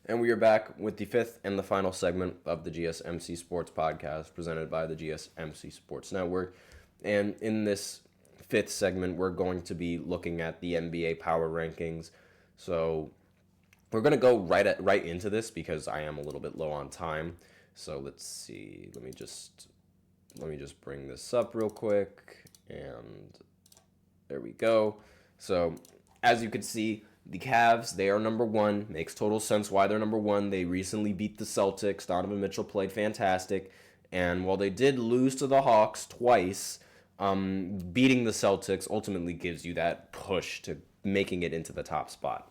And we are back with the fifth and the final segment of the GSMC Sports Podcast presented by the GSMC Sports Network. And in this fifth segment, we're going to be looking at the NBA power rankings. So we're going to go right into this because I am a little bit low on time. So let's see. Let me just bring this up real quick, and there we go. So as you can see, the Cavs, they are number one. Makes total sense why they're number one. They recently beat the Celtics. Donovan Mitchell played fantastic. And while they did lose to the Hawks twice, beating the Celtics ultimately gives you that push to making it into the top spot.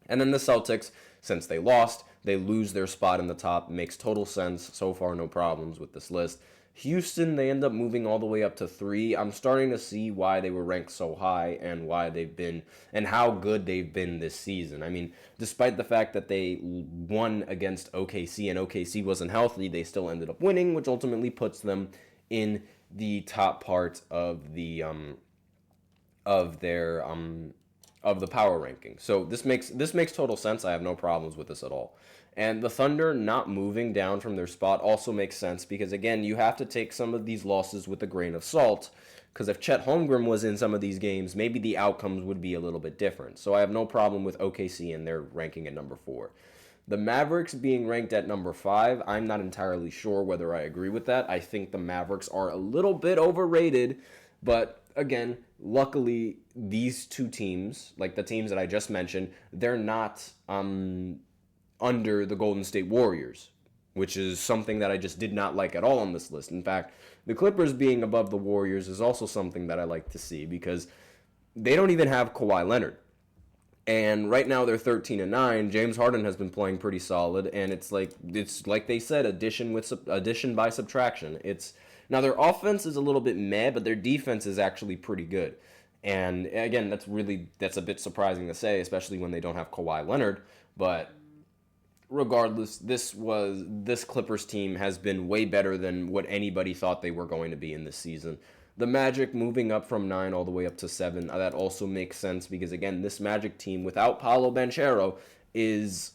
And then the Celtics, since they lost, they lose their spot in the top. Makes total sense. So far, no problems with this list. Houston, they end up moving all the way up to 3. I'm starting to see why they were ranked so high and why they've been and how good they've been this season. I mean, despite the fact that they won against OKC and OKC wasn't healthy, they still ended up winning, which ultimately puts them in the top part of the of the power ranking. So this makes total sense. I have no problems with this at all. And the Thunder not moving down from their spot also makes sense because, again, you have to take some of these losses with a grain of salt because if Chet Holmgren was in some of these games, maybe the outcomes would be a little bit different. So I have no problem with OKC and their ranking at number 4. The Mavericks being ranked at number 5, I'm not entirely sure whether I agree with that. I think the Mavericks are a little bit overrated, but again, luckily, these two teams, like the teams that I just mentioned, they're not under the Golden State Warriors, which is something that I just did not like at all on this list. In fact, the Clippers being above the Warriors is also something that I like to see because they don't even have Kawhi Leonard. And right now they're 13-9. James Harden has been playing pretty solid, and it's like they said, addition by subtraction. Now their offense is a little bit meh, but their defense is actually pretty good. And again, that's a bit surprising to say, especially when they don't have Kawhi Leonard. But regardless, this Clippers team has been way better than what anybody thought they were going to be in this season. The Magic moving up from 9 all the way up to 7, that also makes sense because, again, this Magic team without Paolo Banchero is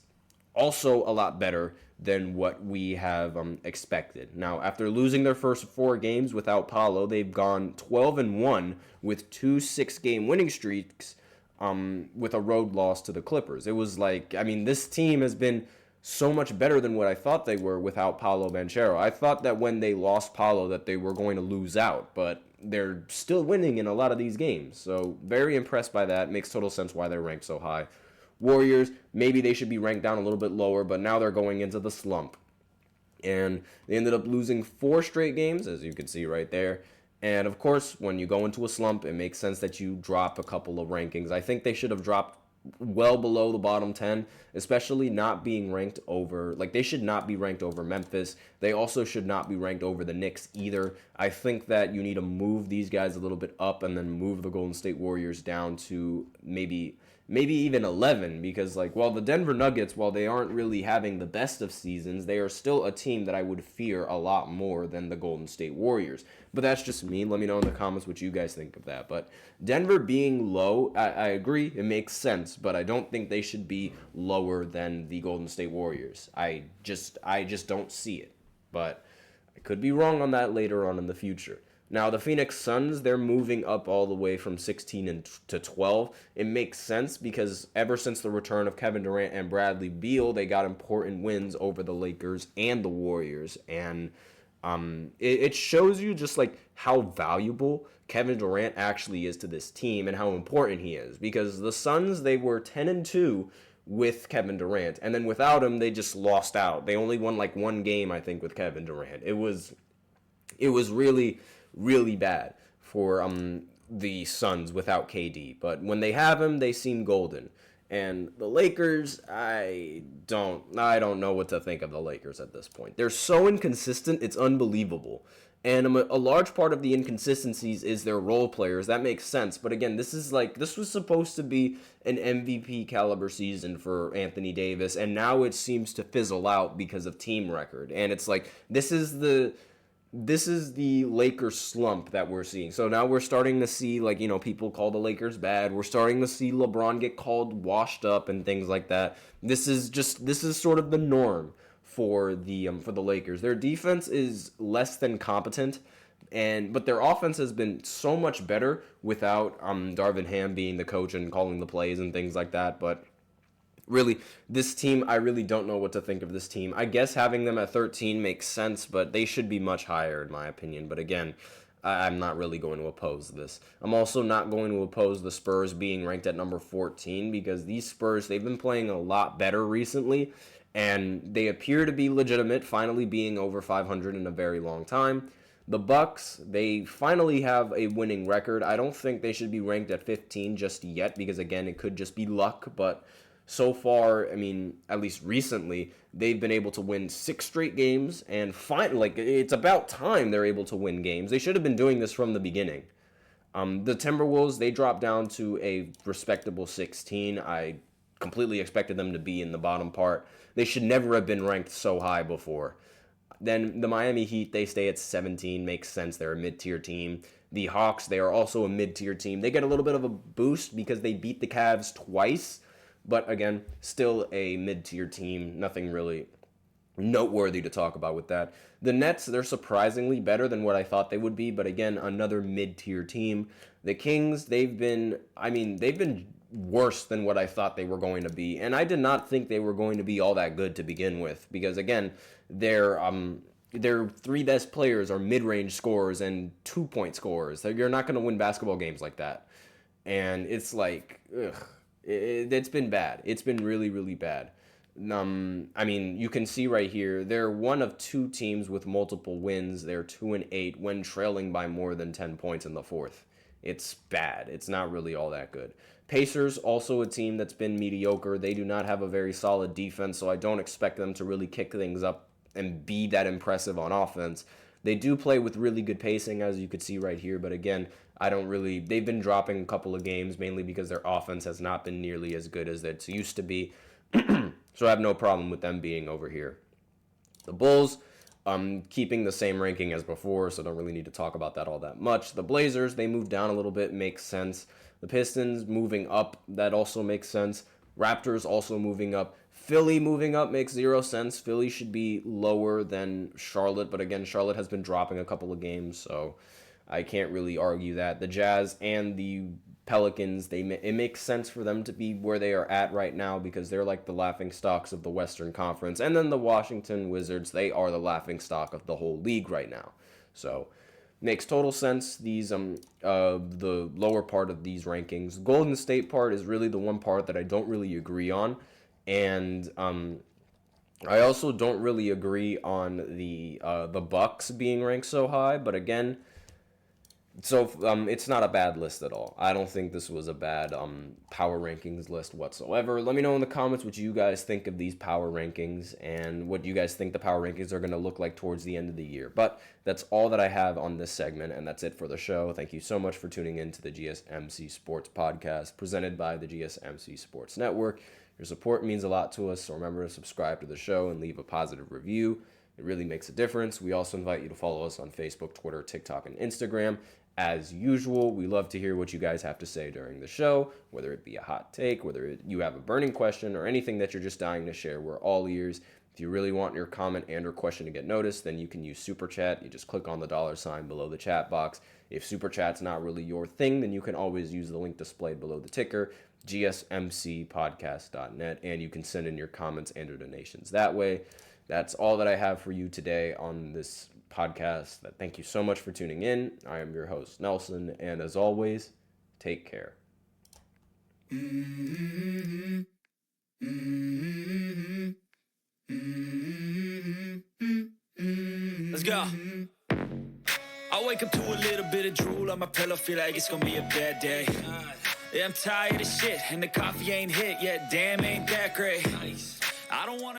also a lot better than what we have expected. Now, after losing their first 4 games without Paolo, they've gone 12-1 with 2 6-game winning streaks with a road loss to the Clippers. It was this team has been so much better than what I thought they were without Paolo Banchero. I thought that when they lost Paolo that they were going to lose out, but they're still winning in a lot of these games. So very impressed by that. Makes total sense why they're ranked so high. Warriors, maybe they should be ranked down a little bit lower, but now they're going into the slump. And they ended up losing 4 straight games, as you can see right there. And of course, when you go into a slump, it makes sense that you drop a couple of rankings. I think they should have dropped well below the bottom 10, especially not being ranked over, they should not be ranked over Memphis. They also should not be ranked over the Knicks either. I think that you need to move these guys a little bit up and then move the Golden State Warriors down to maybe even 11 because, while the Denver Nuggets, while they aren't really having the best of seasons, they are still a team that I would fear a lot more than the Golden State Warriors. But that's just me. Let me know in the comments what you guys think of that. But Denver being low, I agree. It makes sense. But I don't think they should be lower than the Golden State Warriors. I just don't see it. But I could be wrong on that later on in the future. Now, the Phoenix Suns, they're moving up all the way from 16 to 12. It makes sense because ever since the return of Kevin Durant and Bradley Beal, they got important wins over the Lakers and the Warriors. And it shows you just how valuable Kevin Durant actually is to this team and how important he is. Because the Suns, they were 10-2 with Kevin Durant. And then without him, they just lost out. They only won 1 game, I think, with Kevin Durant. It was really, really bad for the Suns without KD. But when they have him, they seem golden. And the Lakers, I don't know what to think of the Lakers at this point. They're so inconsistent, it's unbelievable. And a large part of the inconsistencies is their role players. That makes sense. But again, this was supposed to be an MVP caliber season for Anthony Davis, and now it seems to fizzle out because of team record. And it's this is the this is the Lakers slump that we're seeing. So now we're starting to see, like, people call the Lakers bad. We're starting to see LeBron get called washed up and things like that. This is sort of the norm for the Lakers. Their defense is less than competent, but their offense has been so much better without Darvin Ham being the coach and calling the plays and things like that. But really, this team, I really don't know what to think of this team. I guess having them at 13 makes sense, but they should be much higher in my opinion. But again, I'm not really going to oppose this. I'm also not going to oppose the Spurs being ranked at number 14 because these Spurs, they've been playing a lot better recently, and they appear to be legitimate, finally being over 500 in a very long time. The Bucks, they finally have a winning record. I don't think they should be ranked at 15 just yet because, again, it could just be luck, but so far, I mean, at least recently, they've been able to win 6 straight games, and it's about time they're able to win games. They should have been doing this from the beginning. The Timberwolves, they dropped down to a respectable 16. I completely expected them to be in the bottom part. They should never have been ranked so high before. Then the Miami Heat, they stay at 17. Makes sense. They're a mid-tier team. The Hawks, they are also a mid-tier team. They get a little bit of a boost because they beat the Cavs twice. But again, still a mid-tier team. Nothing really noteworthy to talk about with that. The Nets, they're surprisingly better than what I thought they would be. But again, another mid-tier team. The Kings, they've been worse than what I thought they were going to be. And I did not think they were going to be all that good to begin with. Because again, their 3 best players are mid-range scorers and 2-point scorers. You're not going to win basketball games like that. And it's like, ugh. It's been bad. It's been really, really bad. I mean, you can see right here, they're one of 2 teams with multiple wins. They're 2-8 when trailing by more than 10 points in the fourth. It's bad. It's not really all that good. Pacers, also a team that's been mediocre. They do not have a very solid defense, so I don't expect them to really kick things up and be that impressive on offense. They do play with really good pacing, as you could see right here, but again, they've been dropping a couple of games, mainly because their offense has not been nearly as good as it used to be, so I have no problem with them being over here. The Bulls, keeping the same ranking as before, so don't really need to talk about that all that much. The Blazers, they moved down a little bit, makes sense. The Pistons moving up, that also makes sense. Raptors also moving up. Philly moving up makes 0 sense. Philly should be lower than Charlotte, but again, Charlotte has been dropping a couple of games, so I can't really argue that. The Jazz and the Pelicans, it makes sense for them to be where they are at right now because they're like the laughingstocks of the Western Conference. And then the Washington Wizards, they are the laughingstock of the whole league right now. So makes total sense. These the lower part of these rankings. Golden State part is really the one part that I don't really agree on. And I also don't really agree on the Bucks being ranked so high, but again, it's not a bad list at all. I don't think this was a bad power rankings list whatsoever. Let me know in the comments what you guys think of these power rankings and what you guys think the power rankings are going to look like towards the end of the year. But that's all that I have on this segment, and that's it for the show. Thank you so much for tuning in to the GSMC Sports Podcast presented by the GSMC Sports Network. Your support means a lot to us, so remember to subscribe to the show and leave a positive review. It really makes a difference. We also invite you to follow us on Facebook, Twitter, TikTok, and Instagram. As usual, we love to hear what you guys have to say during the show, whether it be a hot take, whether you have a burning question, or anything that you're just dying to share. We're all ears. If you really want your comment and or question to get noticed, then you can use Super Chat. You just click on the $ below the chat box. If Super Chat's not really your thing, then you can always use the link displayed below the ticker, gsmcpodcast.net, and you can send in your comments and or donations that way. That's all that I have for you today on this podcast. Thank you so much for tuning in. I am your host, Nelson, and as always, take care. Let's go. I wake up to a little bit of drool on my pillow, feel like it's gonna be a bad day. Yeah, I'm tired of shit, and the coffee ain't hit yet. Damn, ain't that great. I don't wanna